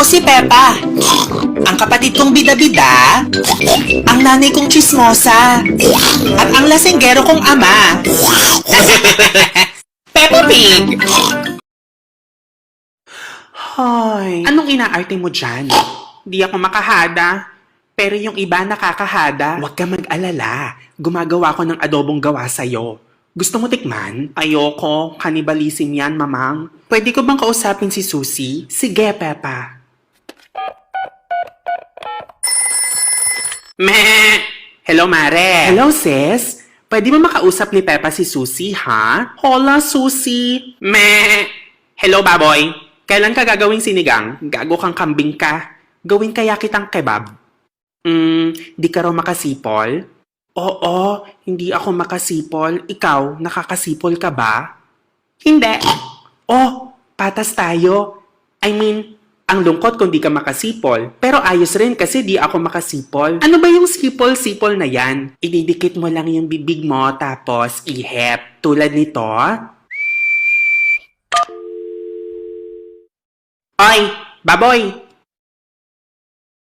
si Peppa. Ang kapatid kong bida-bida. Ang nanay kong chismosa. At ang lasinggero kong ama. Peppa Pig! Hoy, anong inaarte mo dyan? Di ako makahada. Pero yung iba nakakahada. Huwag ka mag-alala. Gumagawa ko ng adobong gawa sa'yo. Gusto mo tikman? Ayoko. Cannibalism yan, mamang. Pwede ko bang kausapin si Susie? Sige, Peppa. Meh! Hello, Mare. Hello, sis. Pwede mo makausap ni Peppa si Susie, ha? Hola, Susie. Meh! Hello, baboy. Kailan ka gagawing sinigang? Gago kang kambing ka. Gawin kaya kitang kebab. Di ka raw makasipol? Oo, hindi ako makasipol. Ikaw, nakakasipol ka ba? Hindi. Oh, patas tayo. I mean, ang lungkot kung di ka makasipol. Pero ayos rin kasi di ako makasipol. Ano ba yung sipol-sipol na yan? Ididikit mo lang yung bibig mo tapos ihep. Tulad nito. Oy, baboy!